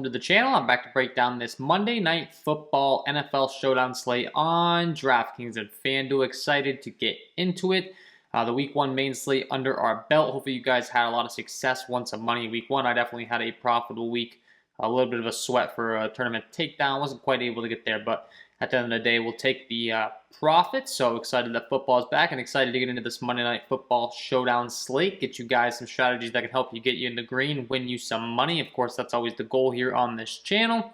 welcome to the channel. I'm back to break down this Monday Night Football NFL Showdown slate on Draftkings and Fanduel. Excited to get into it. The Week 1 main slate under our belt. Hopefully you guys had a lot of success, won some money Week 1. I definitely had a profitable week. A little bit of a sweat for a tournament takedown. Wasn't quite able to get there, but at the end of the day, we'll take the profit. So excited that football is back and excited to get into this Monday Night Football Showdown slate. Get you guys some strategies that can help you get you in the green, win you some money. Of course, that's always the goal here on this channel.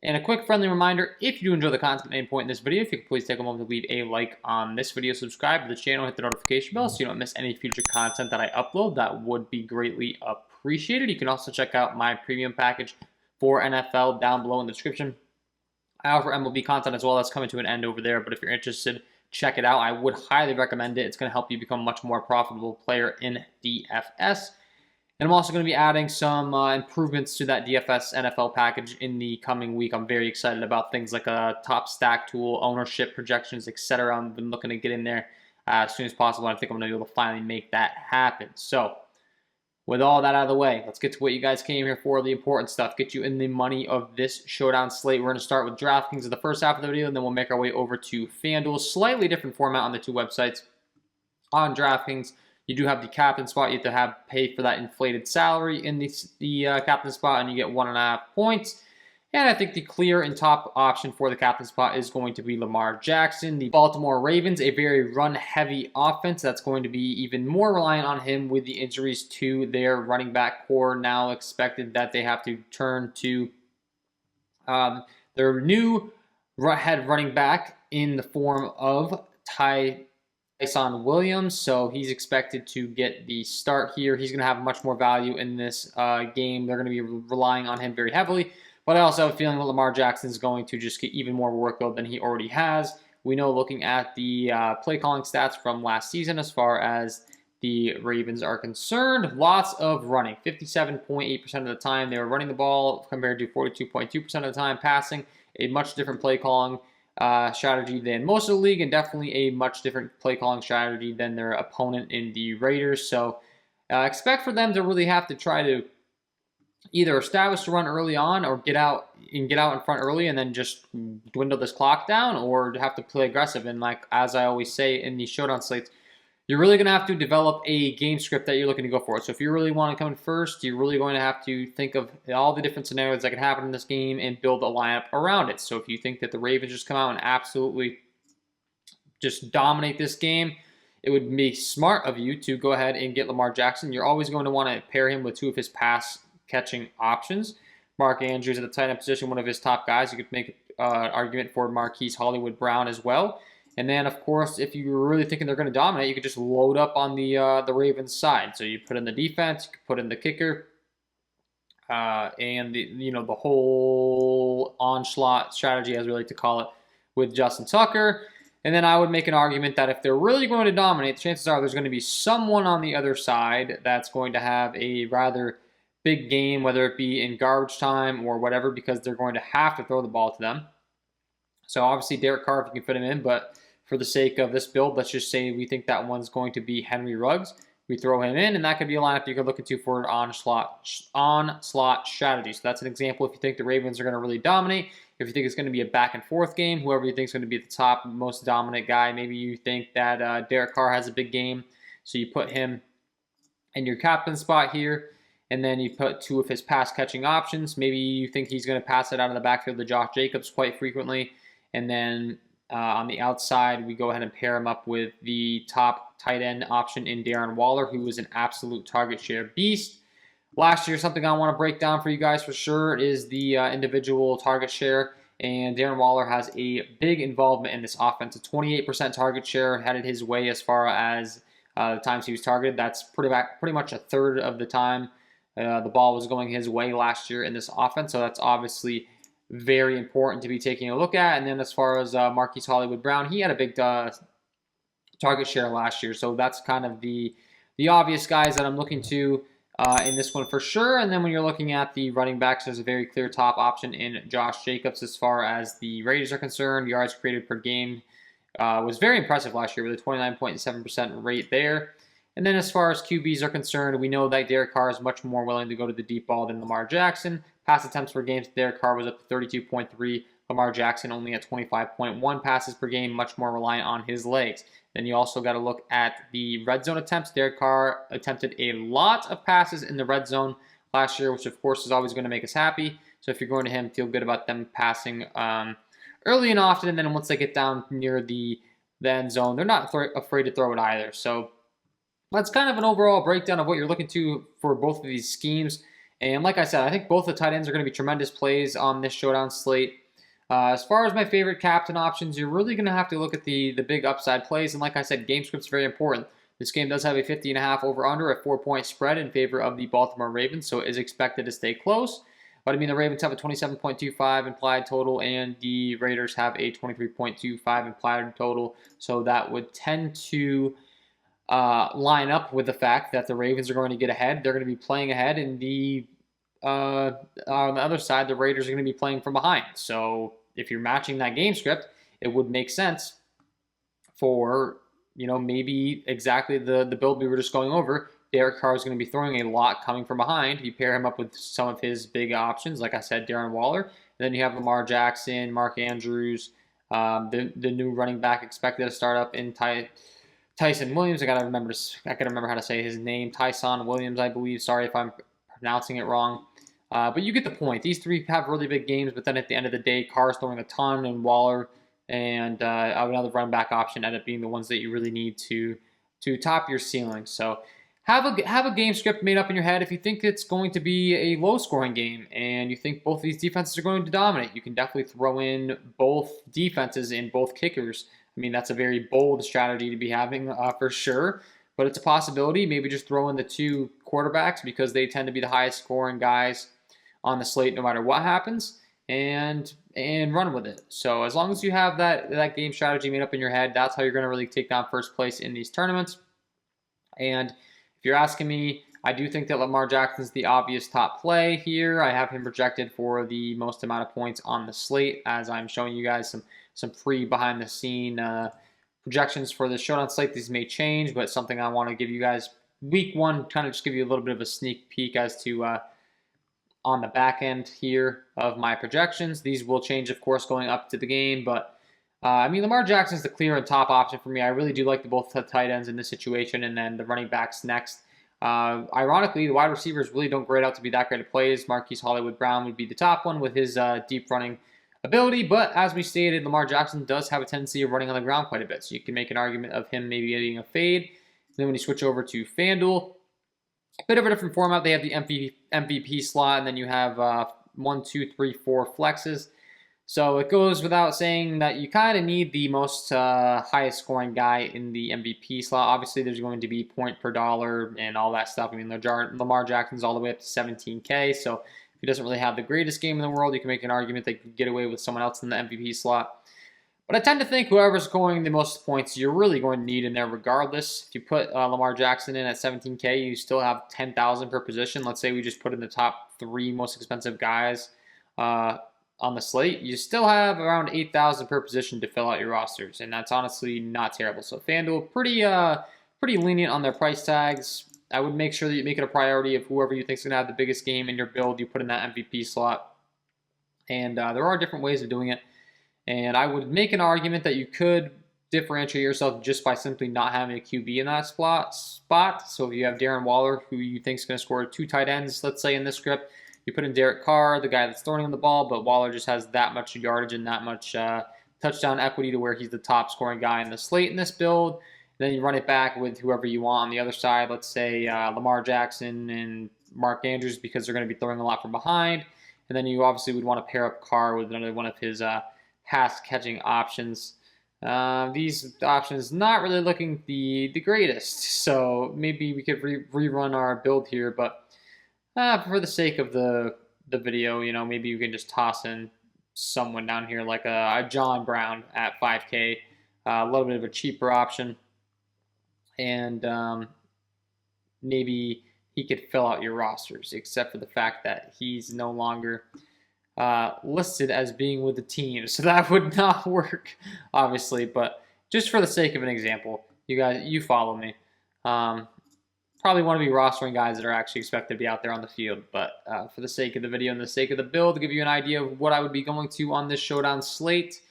And a quick friendly reminder, if you do enjoy the content at any point in this video, if you could please take a moment to leave a like on this video, subscribe to the channel, hit the notification bell so you don't miss any future content that I upload. That would be greatly appreciated. You can also check out my premium package for NFL down below in the description. I offer MLB content as well. That's coming to an end over there, but if you're interested, check it out. I would highly recommend it. It's going to help you become a much more profitable player in DFS. And I'm also going to be adding some improvements to that DFS NFL package in the coming week. I'm very excited about things like a top stack tool, ownership projections, etc. I've been looking to get in there as soon as possible. I think I'm going to be able to finally make that happen. So, with all that out of the way, let's get to what you guys came here for, the important stuff. Get you in the money of this Showdown slate. We're going to start with Draftkings in the first half of the video, and then we'll make our way over to Fanduel. Slightly different format on the two websites. On Draftkings, you do have the captain spot. You have to pay for that inflated salary in the captain spot, and you get 1.5 points. And I think the clear and top option for the captain spot is going to be Lamar Jackson. The Baltimore Ravens, a very run-heavy offense that's going to be even more reliant on him with the injuries to their running back core. Now expected that they have to turn to their new head running back in the form of Tyson Williams. So he's expected to get the start here. He's going to have much more value in this game. They're going to be relying on him very heavily. But I also have a feeling that Lamar Jackson is going to just get even more workload than he already has. We know looking at the play calling stats from last season as far as the Ravens are concerned, lots of running. 57.8% of the time they were running the ball compared to 42.2% of the time passing. A much different play calling strategy than most of the league, and definitely a much different play calling strategy than their opponent in the Raiders. So expect for them to really have to try to either establish the run early on or get out in front early and then just dwindle this clock down, or have to play aggressive. And like as I always say in these showdown slates, you're really going to have to develop a game script that you're looking to go for. So if you really want to come in first, you're really going to have to think of all the different scenarios that can happen in this game and build a lineup around it. So if you think that the Ravens just come out and absolutely just dominate this game, it would be smart of you to go ahead and get Lamar Jackson. You're always going to want to pair him with two of his pass catching options. Mark Andrews at the tight end position, one of his top guys. You could make an argument for Marquise Hollywood Brown as well. And then, of course, if you were really thinking they're going to dominate, you could just load up on the Ravens side. So you put in the defense, you could put in the kicker, and the whole onslaught strategy, as we like to call it, with Justin Tucker. And then I would make an argument that if they're really going to dominate, the chances are there's going to be someone on the other side that's going to have a rather big game, whether it be in garbage time or whatever, because they're going to have to throw the ball to them. So obviously Derek Carr, if you can fit him in, but for the sake of this build, let's just say we think that one's going to be Henry Ruggs. We throw him in, and that could be a lineup you could look into for an onslaught strategy. So that's an example if you think the Ravens are going to really dominate. If you think it's going to be a back and forth game, whoever you think is going to be at the top, most dominant guy, maybe you think that Derek Carr has a big game, so you put him in your captain spot here. And then you put two of his pass-catching options. Maybe you think he's going to pass it out of the backfield to Josh Jacobs quite frequently. And then on the outside, we go ahead and pair him up with the top tight end option in Darren Waller, who is an absolute target share beast. Last year, something I want to break down for you guys for sure is the individual target share. And Darren Waller has a big involvement in this offense. A 28% target share headed his way as far as the times he was targeted. That's pretty much a third of the time the ball was going his way last year in this offense, so that's obviously very important to be taking a look at. And then as far as Marquise Hollywood Brown, he had a big target share last year, so that's kind of the obvious guys that I'm looking to in this one for sure. And then when you're looking at the running backs, there's a very clear top option in Josh Jacobs as far as the Raiders are concerned. Yards created per game was very impressive last year with a 29.7% rate there. And then as far as QBs are concerned, we know that Derek Carr is much more willing to go to the deep ball than Lamar Jackson. pass attempts per game, Derek Carr was up to 32.3. Lamar Jackson only at 25.1 passes per game, much more reliant on his legs. Then you also got to look at the red zone attempts. Derek Carr attempted a lot of passes in the red zone last year, which of course is always going to make us happy. So if you're going to him, feel good about them passing early and often, and then once they get down near the end zone, they're not afraid to throw it either. So that's kind of an overall breakdown of what you're looking to for both of these schemes. And like I said, I think both the tight ends are going to be tremendous plays on this showdown slate. As far as my favorite captain options, you're really going to have to look at the big upside plays. And like I said, game script's very important. This game does have a 50.5 over-under, a 4-point spread in favor of the Baltimore Ravens, so it is expected to stay close. But I mean, the Ravens have a 27.25 implied total, and the Raiders have a 23.25 implied total. So that would tend to line up with the fact that the Ravens are going to get ahead. They're going to be playing ahead, and on the other side, the Raiders are going to be playing from behind. So if you're matching that game script, it would make sense for, maybe exactly the build we were just going over. Derek Carr is going to be throwing a lot coming from behind. You pair him up with some of his big options, like I said, Darren Waller. And then you have Lamar Jackson, Mark Andrews, the new running back expected to start up in Tyson Williams. I gotta remember how to say his name. Tyson Williams, I believe. Sorry if I'm pronouncing it wrong. But you get the point. These three have really big games, but then at the end of the day, Carr's throwing a ton, and Waller and another running back option end up being the ones that you really need to top your ceiling. So have a game script made up in your head. If you think it's going to be a low-scoring game and you think both of these defenses are going to dominate, you can definitely throw in both defenses and both kickers. I mean, that's a very bold strategy to be having for sure, but it's a possibility. Maybe just throw in the two quarterbacks because they tend to be the highest scoring guys on the slate no matter what happens, and run with it. So as long as you have that game strategy made up in your head, that's how you're going to really take down first place in these tournaments. And if you're asking me, I do think that Lamar Jackson's the obvious top play here. I have him projected for the most amount of points on the slate, as I'm showing you guys some free behind-the-scene projections for the showdown slate. These may change, but something I want to give you guys week one, kind of just give you a little bit of a sneak peek as to on the back end here of my projections. These will change, of course, going up to the game, but I mean, Lamar Jackson's the clear and top option for me. I really do like both the tight ends in this situation, and then the running backs next. Ironically, the wide receivers really don't grade out to be that great of plays. Marquise Hollywood-Brown would be the top one with his deep running ability, but as we stated, Lamar Jackson does have a tendency of running on the ground quite a bit, so you can make an argument of him maybe getting a fade. And then when you switch over to Fanduel, a bit of a different format. They have the MVP slot, and then you have 1, 2, 3, 4 flexes. So it goes without saying that you kind of need the most highest scoring guy in the MVP slot. Obviously, there's going to be point per dollar and all that stuff. I mean, Lamar Jackson's all the way up to 17K, so if he doesn't really have the greatest game in the world, you can make an argument they could get away with someone else in the MVP slot. But I tend to think whoever's scoring the most points, you're really going to need in there regardless. If you put Lamar Jackson in at 17K, you still have 10,000 per position. Let's say we just put in the top 3 most expensive guys on the slate. You still have around 8,000 per position to fill out your rosters, and that's honestly not terrible. So FanDuel, pretty lenient on their price tags. I would make sure that you make it a priority of whoever you think is going to have the biggest game in your build, you put in that MVP slot. And there are different ways of doing it. And I would make an argument that you could differentiate yourself just by simply not having a QB in that spot. So if you have Darren Waller, who you think is going to score 2 tight ends, let's say in this script, you put in Derek Carr, the guy that's throwing him the ball, but Waller just has that much yardage and that much touchdown equity to where he's the top scoring guy in the slate in this build. Then you run it back with whoever you want on the other side. Let's say Lamar Jackson and Mark Andrews, because they're going to be throwing a lot from behind. And then you obviously would want to pair up Carr with another one of his pass-catching options. These options not really looking the greatest, so maybe we could rerun our build here, but for the sake of the video, maybe you can just toss in someone down here like a John Brown at 5K, a little bit of a cheaper option, and maybe he could fill out your rosters, except for the fact that he's no longer listed as being with the team, so that would not work, obviously. But just for the sake of an example, you guys, you follow me. probably want to be rostering guys that are actually expected to be out there on the field. But for the sake of the video and the sake of the build, to give you an idea of what I would be going to on this Showdown slate.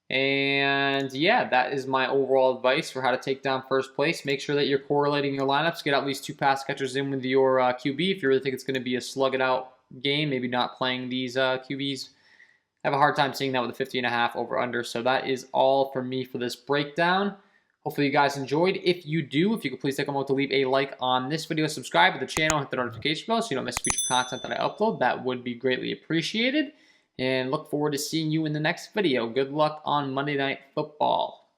And yeah, that is my overall advice for how to take down first place. Make sure that you're correlating your lineups. Get at least 2 pass catchers in with your QB. If you really think it's going to be a slug it out game, maybe not playing these QBs. I have a hard time seeing that with a 50.5 over under. So that is all for me for this breakdown. Hopefully you guys enjoyed. If you do, if you could please take a moment to leave a like on this video, subscribe to the channel, hit the notification bell so you don't miss future content that I upload. That would be greatly appreciated. And look forward to seeing you in the next video. Good luck on Monday Night Football.